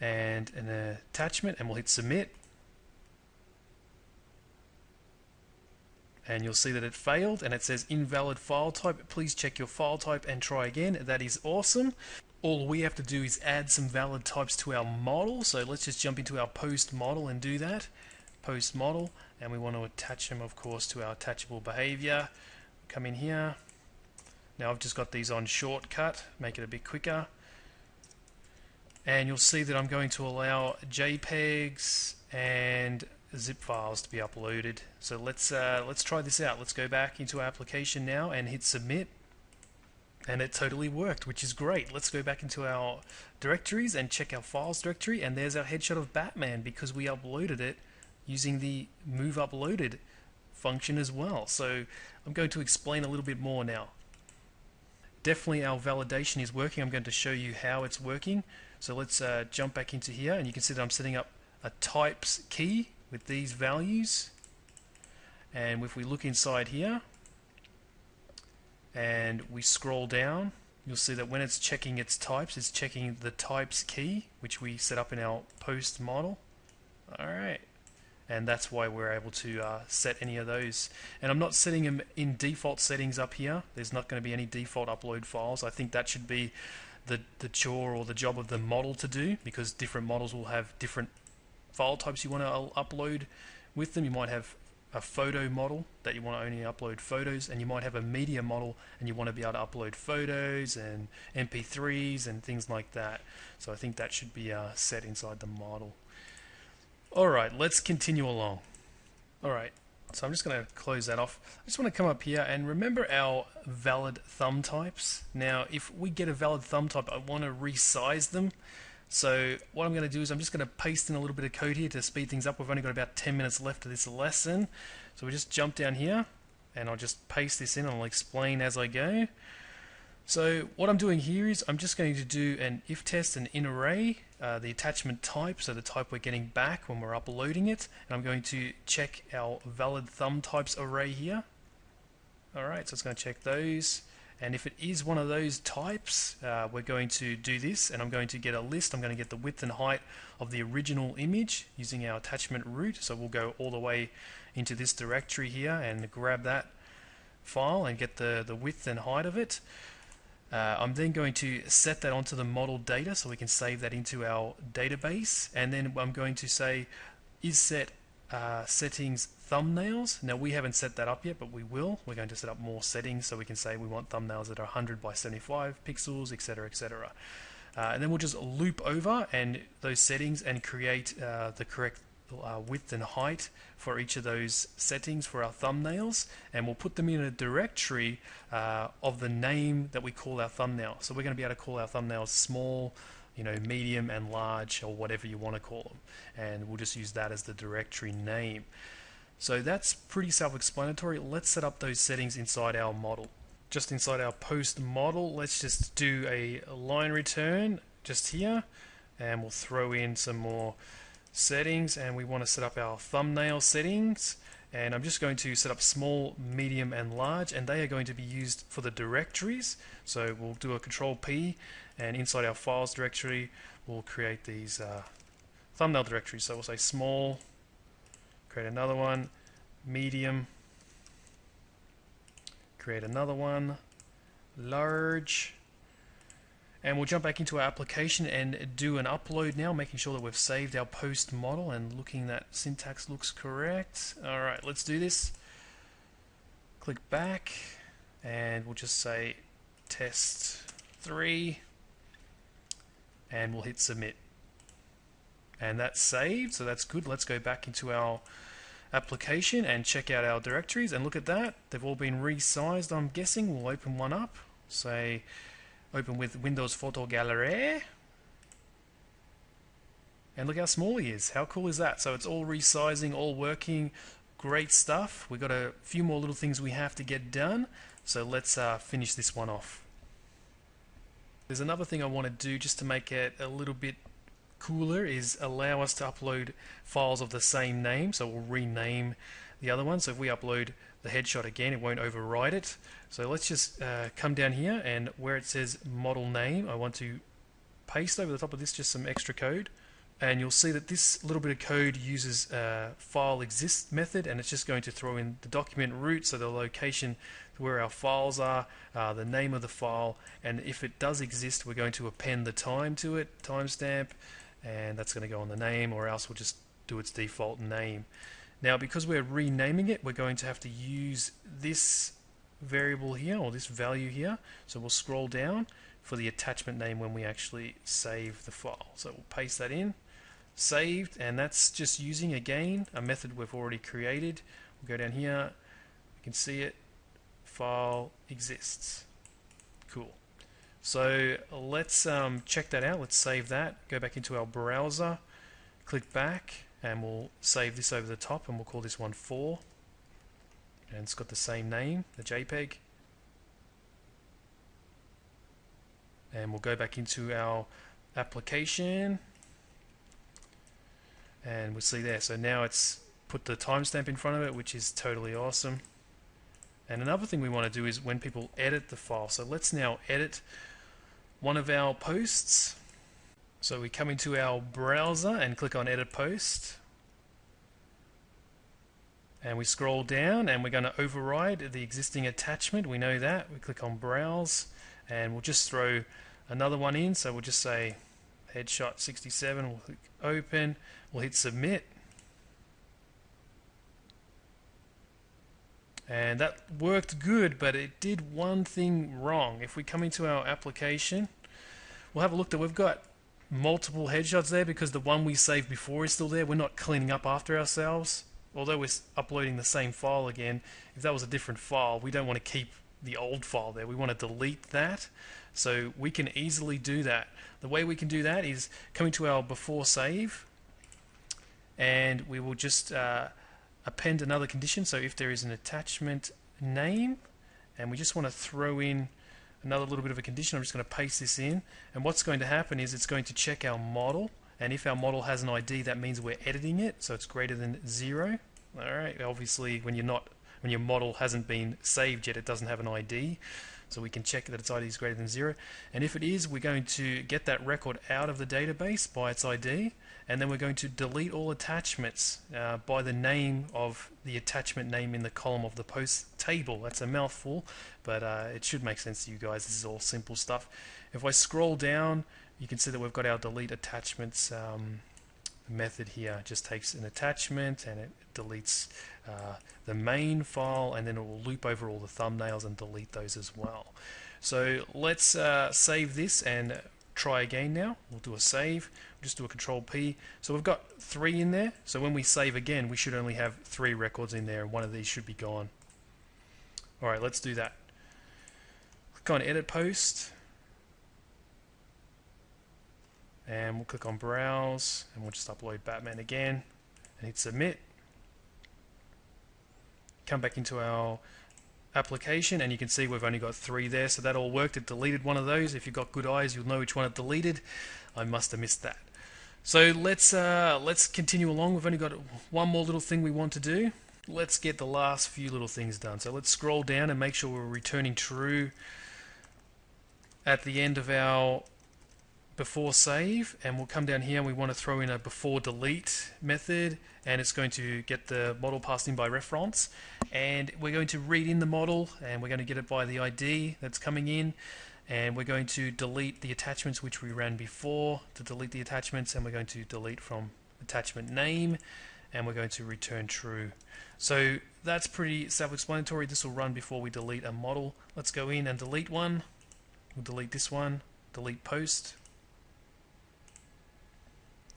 and an attachment, and we'll hit submit. And you'll see that it failed and it says invalid file type. Please check your file type and try again. That is awesome. All we have to do is add some valid types to our model. So let's just jump into our post model and do that. Post model, and we want to attach them, of course, to our attachable behavior. Come in here. Now I've just got these on shortcut, make it a bit quicker. And you'll see that I'm going to allow JPEGs and zip files to be uploaded. So let's try this out. Let's go back into our application now and hit submit, and it totally worked, which is great. Let's go back into our directories and check our files directory, and there's our headshot of Batman because we uploaded it using the move uploaded function as well. So I'm going to explain a little bit more now. definitely our validation is working. I'm going to show you how it's working. So let's jump back into here, and you can see that I'm setting up a types key with these values. And if we look inside here and we scroll down, you'll see that when it's checking its types, it's checking the types key, which we set up in our post model. Alright, and that's why we're able to set any of those. And I'm not setting them in default settings up here. There's not going to be any default upload files. I think that should be the chore or the job of the model to do, because different models will have different file types you want to upload with them. You might have a photo model that you want to only upload photos, and you might have a media model and you want to be able to upload photos and MP3s and things like that. So I think that should be set inside the model. Alright, let's continue along. Alright, so I'm just going to close that off. I just want to come up here and remember our valid thumb types. Now if we get a valid thumb type, I want to resize them. So what I'm going to do is I'm just going to paste in a little bit of code here to speed things up. We've only got about 10 minutes left of this lesson. So we just jump down here and I'll just paste this in and I'll explain as I go. So what I'm doing here is I'm just going to do an if test and in array, the attachment type, so the type we're getting back when we're uploading it. And I'm going to check our valid thumb types array here. Alright, so it's going to check those. And if it is one of those types, we're going to do this, and I'm going to get a list. I'm going to get the width and height of the original image using our attachment root. So we'll go all the way into this directory here and grab that file and get the width and height of it. I'm then going to set that onto the model data so we can save that into our database. And then I'm going to say is set settings thumbnails. Now we haven't set that up yet, but we will. We're going to set up more settings so we can say we want thumbnails that are 100 by 75 pixels, etc., etc. And then we'll just loop over and those settings and create the correct width and height for each of those settings for our thumbnails, and we'll put them in a directory of the name that we call our thumbnail. So we're going to be able to call our thumbnails small, medium and large, or whatever you want to call them, and we'll just use that as the directory name. So that's pretty self-explanatory. Let's set up those settings inside our model. Just inside our post model, let's just do a line return just here, and we'll throw in some more settings, and we want to set up our thumbnail settings, and I'm just going to set up small, medium and large, and they are going to be used for the directories. So we'll do a control P, and inside our files directory we'll create these thumbnail directories. So we'll say small, create another one, medium, create another one, large, and we'll jump back into our application and do an upload now, making sure that we've saved our post model and looking that syntax looks correct. Alright, let's do this. Click back and we'll just say test 3 and we'll hit submit. And that's saved, so that's good. Let's go back into our application and check out our directories, and look at that. They've all been resized, I'm guessing. We'll open one up. Say open with Windows Photo Gallery, and look how small he is. How cool is that? So it's all resizing, all working. Great stuff. We've got a few more little things we have to get done, so let's finish this one off. There's another thing I want to do just to make it a little bit cooler, is allow us to upload files of the same name. So we'll rename the other one. So if we upload the headshot again, it won't override it. So let's just come down here, and where it says model name, I want to paste over the top of this just some extra code, and you'll see that this little bit of code uses file exist method, and it's just going to throw in the document root, so the location where our files are, the name of the file, and if it does exist, we're going to append the time to it, timestamp, and that's going to go on the name, or else we'll just do its default name. Now because we're renaming it, we're going to have to use this variable here, or this value here, so we'll scroll down for the attachment name when we actually save the file. So we'll paste that in, saved, and that's just using again a method we've already created. We'll go down here, we can see it, file exists. Cool. So let's check that out. Let's save that, go back into our browser, click back, and we'll save this over the top, and we'll call this one 4, and it's got the same name, the JPEG. and we'll go back into our application, and we'll see there. So now it's put the timestamp in front of it, which is totally awesome. And another thing we want to do is when people edit the file. So let's now edit one of our posts. So we come into our browser and click on Edit Post. And we scroll down and we're going to override the existing attachment. We know that. We click on Browse and we'll just throw another one in. So we'll just say Headshot 67. We'll click Open. We'll hit Submit. And that worked good, but it did one thing wrong. If we come into our application, we'll have a look that we've got multiple headshots there because the one we saved before is still there. We're not cleaning up after ourselves. Although we're uploading the same file again, if that was a different file, we don't want to keep the old file there. We want to delete that. So we can easily do that. The way we can do that is coming to our before save, and we will just append another condition. So if there is an attachment name, and we just want to throw in another little bit of a condition, I'm just going to paste this in, and what's going to happen is it's going to check our model, and if our model has an ID, that means we're editing it, so it's greater than 0. Alright, obviously when your model hasn't been saved yet, it doesn't have an ID, so we can check that its ID is greater than 0, and if it is, we're going to get that record out of the database by its ID, and then we're going to delete all attachments by the name of the attachment name in the column of the post table. That's a mouthful, but it should make sense to you guys. This is all simple stuff. If I scroll down, you can see that we've got our delete attachments method here. It just takes an attachment and it deletes the main file, and then it will loop over all the thumbnails and delete those as well. So let's save this and try again now. We'll do a save. We'll just do a Control P. So we've got 3 in there. So when we save again, we should only have 3 records in there, and one of these should be gone. Alright, let's do that. Click on Edit Post, and we'll click on Browse, and we'll just upload Batman again and hit Submit. Come back into our application, and you can see we've only got 3 there, so that all worked. It deleted one of those. If you've got good eyes, you'll know which one it deleted. I must have missed that. So let's continue along. We've only got one more little thing we want to do. Let's get the last few little things done. So let's scroll down and make sure we're returning true at the end of our before save, and we'll come down here and we want to throw in a before delete method, and it's going to get the model passed in by reference, and we're going to read in the model, and we're going to get it by the ID that's coming in, and we're going to delete the attachments which we ran before to delete the attachments, and we're going to delete from attachment name, and we're going to return true. So that's pretty self-explanatory. This will run before we delete a model. Let's go in and delete one. We'll delete this one, delete post,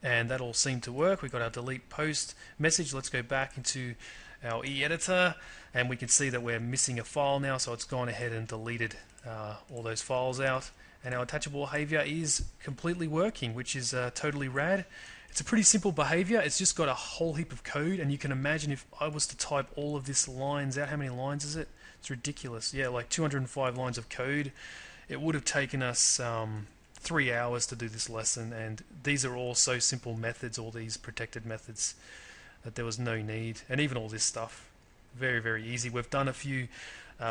and that all seemed to work. We've got our delete post message. Let's go back into our e-editor, and we can see that we're missing a file now, so it's gone ahead and deleted all those files out, and our attachable behavior is completely working, which is totally rad. It's a pretty simple behavior. It's just got a whole heap of code, and you can imagine if I was to type all of this lines out, how many lines is it? It's ridiculous. Yeah, like 205 lines of code. It would have taken us 3 hours to do this lesson, and these are all so simple methods, all these protected methods, that there was no need. And even all this stuff, very, very easy. We've done a few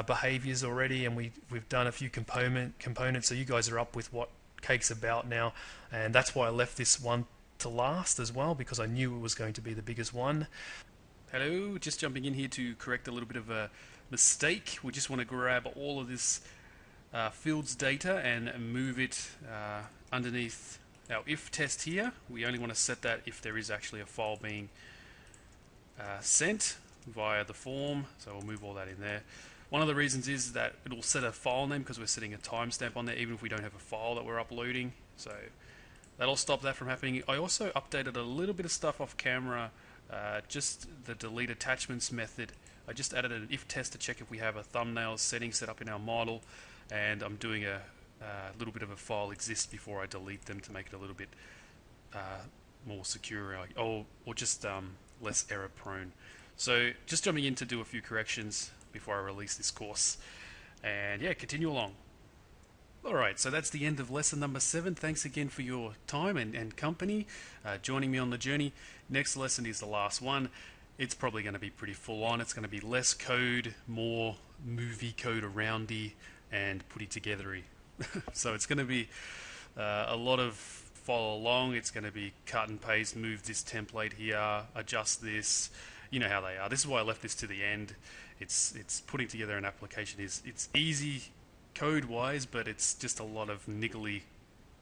behaviors already, and we've done a few components, so you guys are up with what Cake's about now, and that's why I left this one to last as well, because I knew it was going to be the biggest one. Hello, just jumping in here to correct a little bit of a mistake. We just want to grab all of this fields data and move it underneath our if test here. We only want to set that if there is actually a file being sent via the form, so we'll move all that in there. One of the reasons is that it'll set a file name because we're setting a timestamp on there even if we don't have a file that we're uploading, so that'll stop that from happening. I also updated a little bit of stuff off camera, just the delete attachments method. I just added an if test to check if we have a thumbnail setting set up in our model, and I'm doing a little bit of a file exists before I delete them to make it a little bit more secure, or just less error prone. So just jumping in to do a few corrections before I release this course, and yeah, continue along. Alright, so that's the end of lesson number 7. Thanks again for your time and company, joining me on the journey. Next lesson is the last one. It's probably going to be pretty full on. It's going to be less code, more movie code aroundy and putty togethery. So it's going to be a lot of follow along. It's going to be cut and paste, move this template here, adjust this. You know how they are. This is why I left this to the end. It's putting together an application it's easy code wise, but it's just a lot of niggly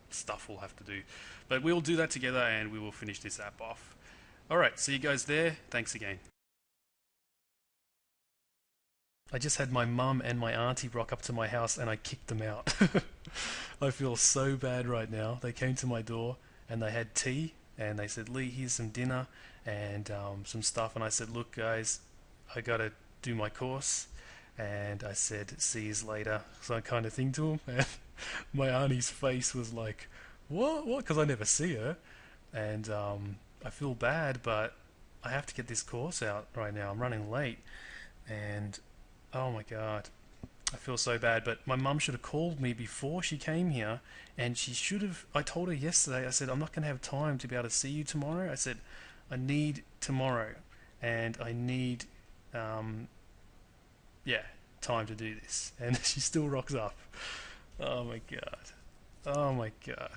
stuff we'll have to do. But we'll do that together and we will finish this app off. Alright, see you guys there. Thanks again. I just had my mum and my auntie rock up to my house and I kicked them out. I feel so bad right now. They came to my door and they had tea and they said, Lee, here's some dinner and some stuff. And I said, look guys, I gotta do my course. And I said, see you later, so kind of thing to him. And my auntie's face was like, what? Because I never see her. And I feel bad, but I have to get this course out right now. I'm running late. And oh my god, I feel so bad. But my mum should have called me before she came here. And she should have, I told her yesterday, I said, I'm not going to have time to be able to see you tomorrow. I said, I need tomorrow. And I need... time to do this, and she still rocks up. Oh my god. Oh my god.